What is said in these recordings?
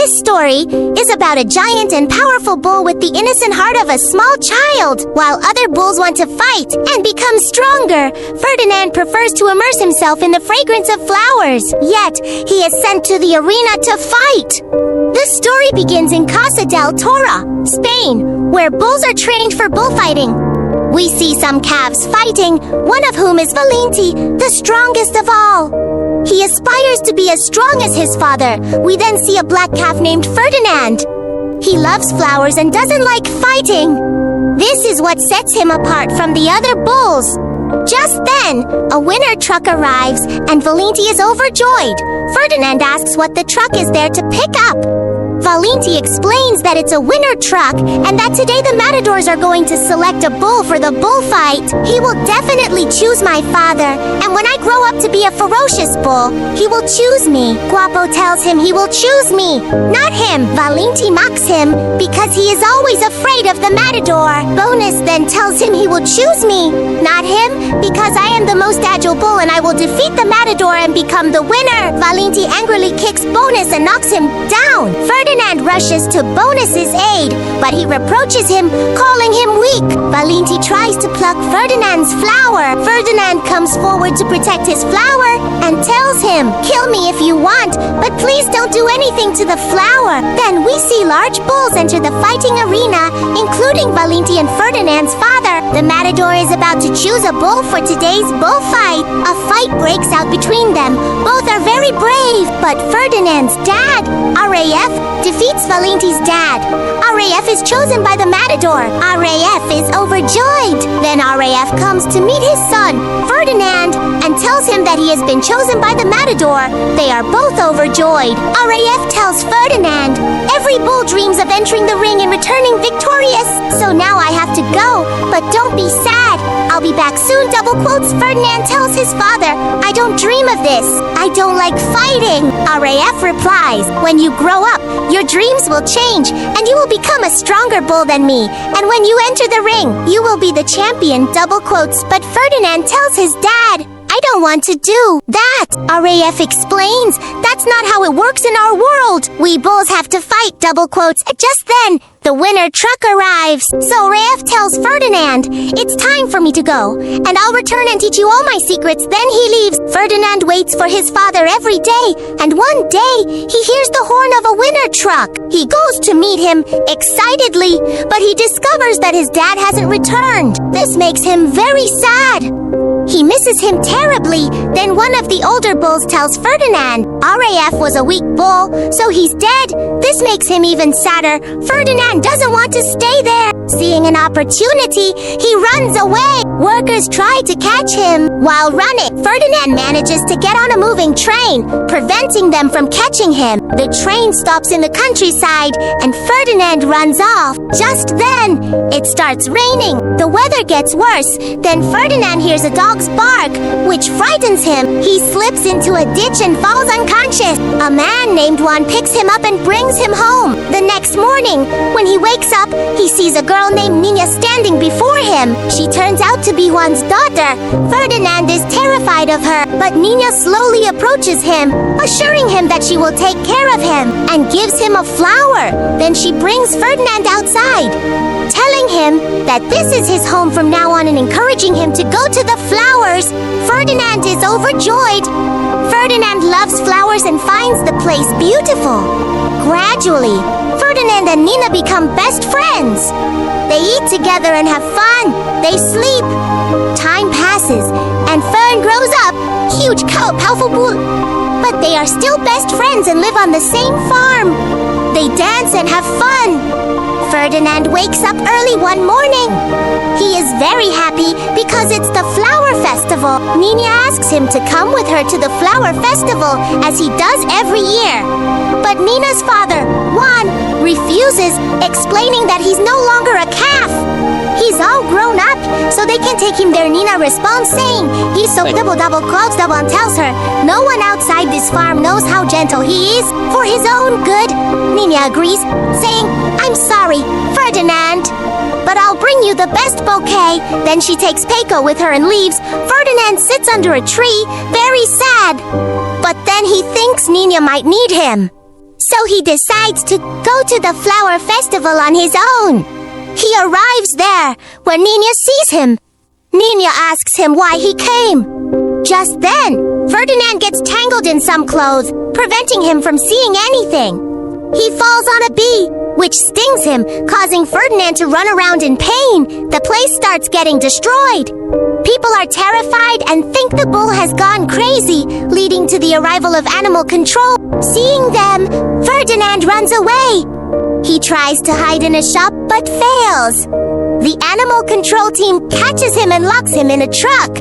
This story is about a giant and powerful bull with the innocent heart of a small child. While other bulls want to fight and become stronger, Ferdinand prefers to immerse himself in the fragrance of flowers. Yet, he is sent to the arena to fight. The story begins in Casa del Toro, Spain, where bulls are trained for bullfighting. We see some calves fighting, one of whom is Valenti, the strongest of all. He aspires to be as strong as his father. We then see a black calf named Ferdinand. He loves flowers and doesn't like fighting. This is what sets him apart from the other bulls. Just then, a winter truck arrives and Valenti is overjoyed. Ferdinand asks what the truck is there to pick up. Valenti explains that it's a winter truck and that today the matadors are going to select a bull for the bullfight. He will definitely choose my father, and when I grow up to be a ferocious bull, he will choose me. Guapo tells him he will choose me, not him. Valenti mocks him because he is always afraid of the matador. Bonus then tells him he will choose me, not him, because I am the most agile bull and I will defeat the matador and become the winner. Valenti angrily kicks Bonus and knocks him down. Ferdinand rushes to Bonus's aid, but he reproaches him, calling him weak. Valenti tries to pluck Ferdinand's flower. Ferdinand comes forward to protect his flower and tells him, "Kill me if you want, but please don't do anything to the flower." Then we see large bulls enter the fighting arena, including Valenti and Ferdinand's father. The matador is about to choose a bull for today's bullfight. A fight breaks out between them. Both are very brave, but Ferdinand's dad, RAF, defeats Valenti's dad. RAF is chosen by the matador. RAF is overjoyed. Then RAF comes to meet his son, Ferdinand, and tells him that he has been chosen by the matador. They are both overjoyed. RAF tells Ferdinand, "Every bull dreams of entering the ring and returning victorious. So now I have to go, but don't be sad. I'll be back soon," double quotes. Ferdinand tells his father, "I don't dream of this. I don't like fighting." RAF replies, "When you grow up, your dreams will change, and you will become a stronger bull than me. And when you enter the ring, you will be the champion," double quotes. But Ferdinand tells his dad, "I don't want to do that." RAF explains, "That's not how it works in our world. We bulls have to fight," double quotes. Just then, the winter truck arrives. So RAF tells Ferdinand, "It's time for me to go, and I'll return and teach you all my secrets." Then he leaves. Ferdinand waits for his father every day, and one day, he hears the horn of a winter truck. He goes to meet him excitedly, but he discovers that his dad hasn't returned. This makes him very sad. He misses him terribly. Then one of the older bulls tells Ferdinand, RAF was a weak bull, so he's dead. This makes him even sadder. Ferdinand doesn't want to stay there. Seeing an opportunity, he runs away. Workers try to catch him. While running, Ferdinand manages to get on a moving train, preventing them from catching him. The train stops in the countryside, and Ferdinand runs off. Just then, it starts raining. The weather gets worse. Then Ferdinand hears a dog's bark, which frightens him. He slips into a ditch and falls unconscious. A man named Juan picks him up and brings him home. The next morning, when he wakes up, he sees a girl named Nina standing before him. She turns out to be Juan's daughter. Ferdinand is terrified of her, but Nina slowly approaches him, assuring him that she will take care of him, and gives him a flower. Then she brings Ferdinand outside, telling him that this is his home from now on and encouraging him to go to the flowers. Ferdinand is overjoyed. Ferdinand loves flowers and finds the place beautiful. Gradually, Ferdinand and Nina become best friends. They eat together and have fun. They sleep. Time passes, and Fern grows up. Huge cow, powerful bull. But they are still best friends and live on the same farm. They dance and have fun. Ferdinand wakes up early one morning. He is very happy because it's the flower festival. Nina asks him to come with her to the flower festival, as he does every year. But Nina's father, Juan, refuses, explaining that he's no longer a calf. He's all grown up, so they can take him there. Nina responds saying, "He's so double quotes double," and tells her, "No one outside this farm knows how gentle he is for his own good." Nina agrees, saying, "I'm sorry, Ferdinand, but I'll bring you the best bouquet." Then she takes Peiko with her and leaves. Ferdinand sits under a tree, very sad. But then he thinks Nina might need him. So he decides to go to the flower festival on his own. He arrives there, where Nina sees him. Nina asks him why he came. Just then, Ferdinand gets tangled in some clothes, preventing him from seeing anything. He falls on a bee, which stings him, causing Ferdinand to run around in pain. The place starts getting destroyed. People are terrified and think the bull has gone crazy, leading to the arrival of animal control. Seeing them, Ferdinand runs away. He tries to hide in a shop but fails. The animal control team catches him and locks him in a truck.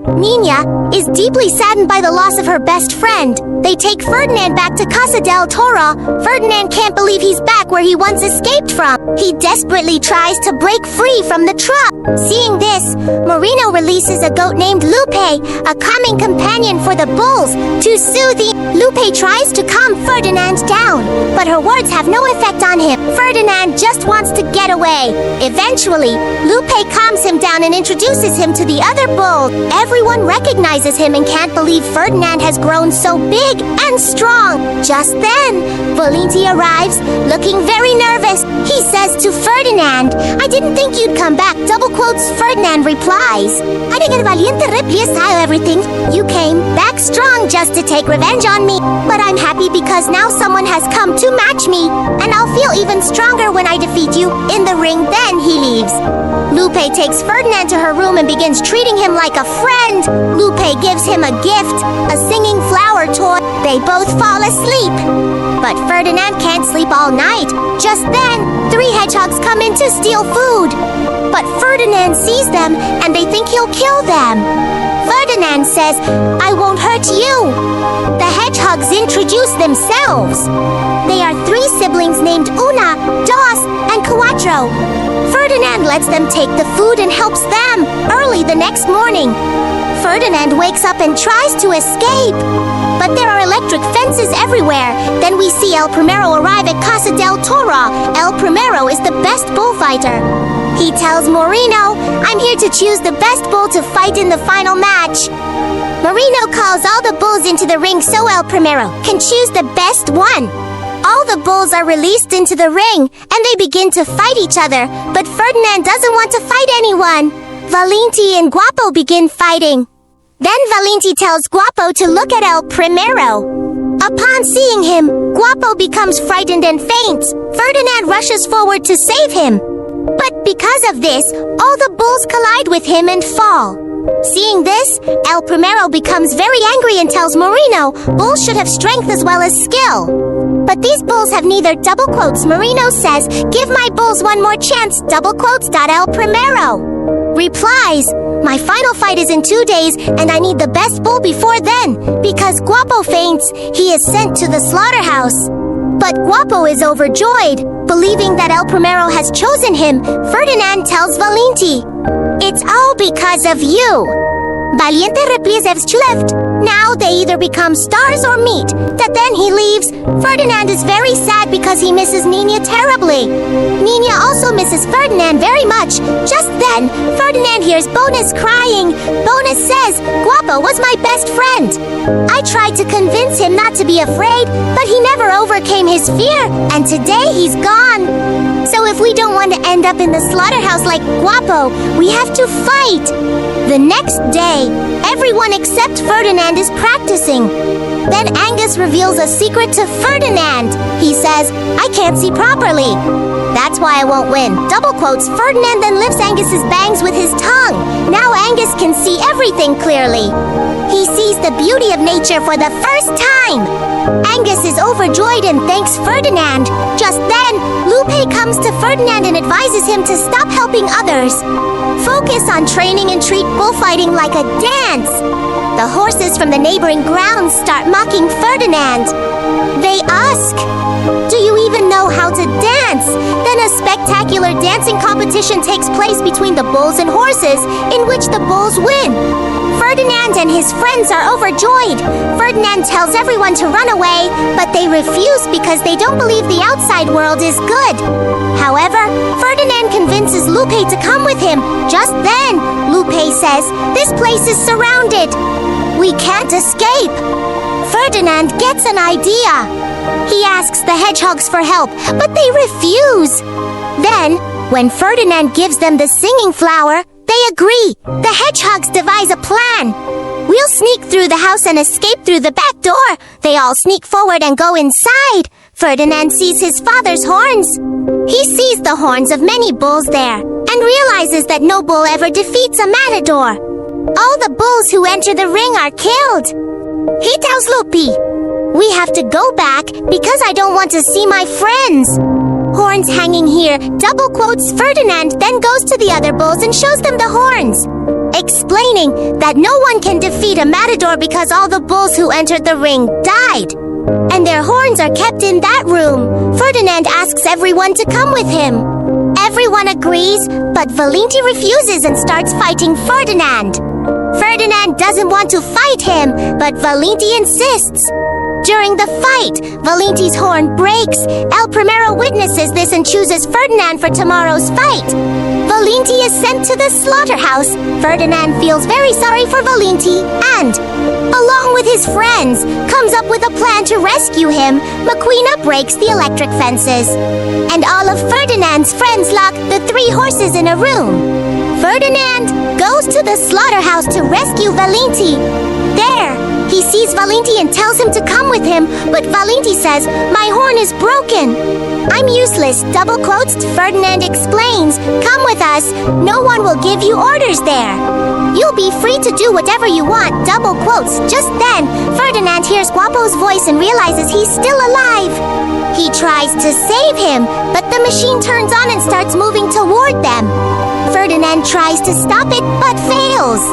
Nina is deeply saddened by the loss of her best friend. They take Ferdinand back to Casa del Toro. Ferdinand can't believe he's back where he once escaped from. He desperately tries to break free from the truck. Seeing this, Marino releases a goat named Lupe, a calming companion for the bulls. To soothe Lupe tries to calm Ferdinand down, but her words have no effect on him. Ferdinand just wants to get away. Eventually, Lupe calms him down and introduces him to the other bull. Everyone recognizes him and can't believe Ferdinand has grown so big and strong. Just then, Valenti arrives, looking very nervous. He says to Ferdinand, "I didn't think you'd come back." Double quotes, Ferdinand replies, "I didn't get valiente replies how everything. You came back strong just to take revenge on me. But I'm happy because now someone has come to match me, and I'll feel even stronger when I defeat you in the ring." Then he leaves. Lupe takes Ferdinand to her room and begins treating him like a friend. Lupe gives him a gift, a singing flower toy. They both fall asleep. But Ferdinand can't sleep all night. Just then, 3 hedgehogs come in to steal food. But Ferdinand sees them and they think he'll kill them. Ferdinand says, "I won't hurt you." The hedgehogs introduce themselves. They are 3 siblings named Una, Dos, and Cuatro. Ferdinand lets them take the food and helps them. Early the next morning, Ferdinand wakes up and tries to escape. But there are electric fences everywhere. Then we see El Primero arrive at Casa del Toro. El Primero is the best bullfighter. He tells Marino, "I'm here to choose the best bull to fight in the final match." Marino calls all the bulls into the ring so El Primero can choose the best one. All the bulls are released into the ring, and they begin to fight each other, but Ferdinand doesn't want to fight anyone. Valenti and Guapo begin fighting. Then Valenti tells Guapo to look at El Primero. Upon seeing him, Guapo becomes frightened and faints. Ferdinand rushes forward to save him. But because of this, all the bulls collide with him and fall. Seeing this, El Primero becomes very angry and tells Marino bulls should have strength as well as skill. But these bulls have neither. Double quotes, Marino says, "Give my bulls one more chance." Double quotes. El Primero replies, "My final fight is in 2 days, and I need the best bull before then. Because Guapo faints, he is sent to the slaughterhouse." But Guapo is overjoyed. Believing that El Primero has chosen him, Ferdinand tells Valenti, "It's all because of you." Valiente replies left. Now they either become stars or meat. That then he leaves. Ferdinand is very sad because he misses Nina terribly. Nina also misses Ferdinand very much. Just then, Ferdinand hears Bonus crying. Bonus says, "Guapo was my best friend. I tried to convince him not to be afraid, but he never overcame his fear, and today he's gone. So if we don't want to end up in the slaughterhouse like Guapo, we have to fight." The next day, everyone except Ferdinand is practicing. Then Angus reveals a secret to Ferdinand. He says, "I can't see properly. That's why I won't win." Double quotes, Ferdinand then lifts Angus's bangs with his tongue. Now Angus can see everything clearly. He sees the beauty of nature for the first time. Angus is overjoyed and thanks Ferdinand. Just then, Lupe comes to Ferdinand and advises him to stop helping others. Focus on training and treat bullfighting like a dance. The horses from the neighboring grounds start mocking Ferdinand. They ask, "Do you even know how to dance?" Then a spectacular dancing competition takes place between the bulls and horses, in which the bulls win. Ferdinand and his friends are overjoyed. Ferdinand tells everyone to run away, but they refuse because they don't believe the outside world is good. However, Ferdinand convinces Lupe to come with him. Just then, Lupe says, "This place is surrounded. We can't escape." Ferdinand gets an idea. He asks the hedgehogs for help, but they refuse. Then, when Ferdinand gives them the singing flower, they agree. The hedgehogs devise a plan. We'll sneak through the house and escape through the back door. They all sneak forward and go inside. Ferdinand sees his father's horns. He sees the horns of many bulls there and realizes that no bull ever defeats a matador. All the bulls who enter the ring are killed. He tells Lupi, "We have to go back because I don't want to see my friends." Horns hanging here double quotes Ferdinand, then goes to the other bulls and shows them the horns, explaining that no one can defeat a matador because all the bulls who entered the ring died, and their horns are kept in that room. Ferdinand asks everyone to come with him. Everyone agrees, but Valenti refuses and starts fighting Ferdinand. Ferdinand doesn't want to fight him, but Valenti insists. During the fight, Valenti's horn breaks. El Primero witnesses this and chooses Ferdinand for tomorrow's fight. Valenti is sent to the slaughterhouse. Ferdinand feels very sorry for Valenti and, along with his friends, comes up with a plan to rescue him. McQueen breaks the electric fences, and all of Ferdinand's friends lock the 3 horses in a room. Ferdinand goes to the slaughterhouse to rescue Valenti. There, he sees Valenti and tells him to come with him, but Valenti says, "My horn is broken." "I'm useless," double quotes. Ferdinand explains, "Come with us. No one will give you orders there. You'll be free to do whatever you want," double quotes. Just then, Ferdinand hears Guapo's voice and realizes he's still alive. He tries to save him, but the machine turns on and starts moving toward them. Ferdinand tries to stop it, but fails.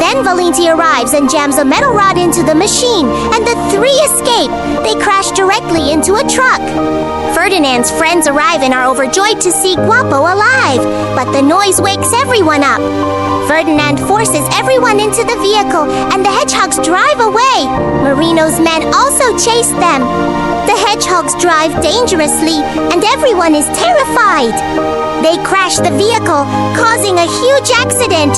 Then Valenti arrives and jams a metal rod into the machine, and the 3 escape. They crash directly into a truck. Ferdinand's friends arrive and are overjoyed to see Guapo alive, but the noise wakes everyone up. Ferdinand forces everyone into the vehicle, and the hedgehogs drive away. Marino's men also chase them. The hedgehogs drive dangerously, and everyone is terrified. They crash the vehicle, causing a huge accident.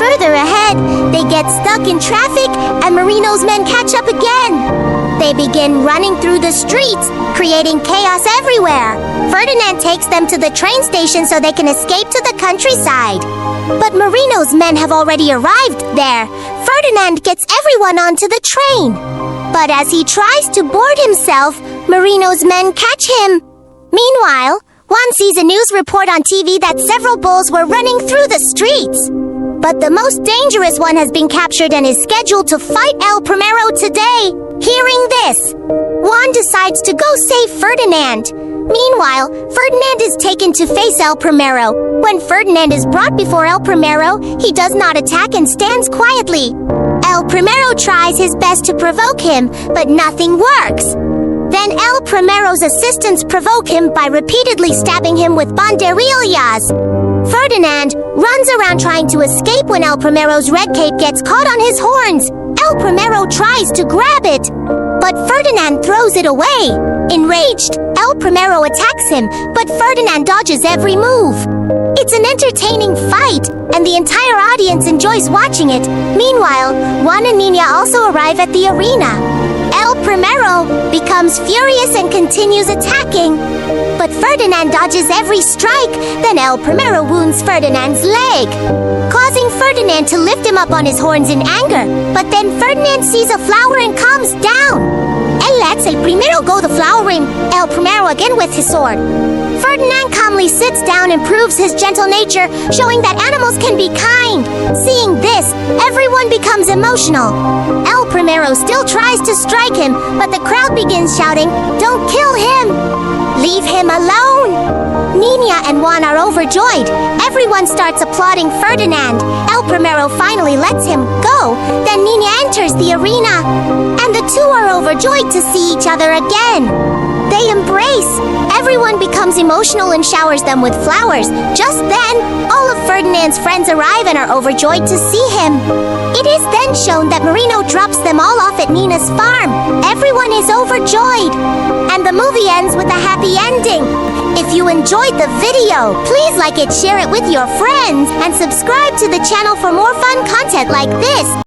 Further ahead, they get stuck in traffic, and Marino's men catch up again. They begin running through the streets, creating chaos everywhere. Ferdinand takes them to the train station so they can escape to the countryside. But Marino's men have already arrived there. Ferdinand gets everyone onto the train. But as he tries to board himself, Marino's men catch him. Meanwhile, Juan sees a news report on TV that several bulls were running through the streets. But the most dangerous one has been captured and is scheduled to fight El Primero today. Hearing this, Juan decides to go save Ferdinand. Meanwhile, Ferdinand is taken to face El Primero. When Ferdinand is brought before El Primero, he does not attack and stands quietly. El Primero tries his best to provoke him, but nothing works. Then El Primero's assistants provoke him by repeatedly stabbing him with banderillas. Ferdinand runs around trying to escape when El Primero's red cape gets caught on his horns. El Primero tries to grab it, but Ferdinand throws it away. Enraged, El Primero attacks him, but Ferdinand dodges every move. It's an entertaining fight, and the entire audience enjoys watching it. Meanwhile, Juan and Nina also arrive at the arena. El Primero becomes furious and continues attacking, but Ferdinand dodges every strike. Then El Primero wounds Ferdinand's leg, causing Ferdinand to lift him up on his horns in anger. But then Ferdinand sees a flower and calms down. Él lets El Primero go the flowering El Primero again with his sword. Ferdinand calmly sits down and proves his gentle nature, showing that animals can be kind. Seeing this, everyone becomes emotional. El Primero still tries to strike him, but the crowd begins shouting, "Don't kill him! Leave him alone!" Nina and Juan are overjoyed. Everyone starts applauding Ferdinand. El Primero finally lets him go. Then Nina enters the arena, and the two are overjoyed to see each other again. They embrace. Everyone becomes emotional and showers them with flowers. Just then, all of Ferdinand's friends arrive and are overjoyed to see him. It is then shown that Marino drops them all off at Nina's farm. Everyone is overjoyed, and the movie ends with a happy ending. If you enjoyed the video, please like it, share it with your friends, and subscribe to the channel for more fun content like this.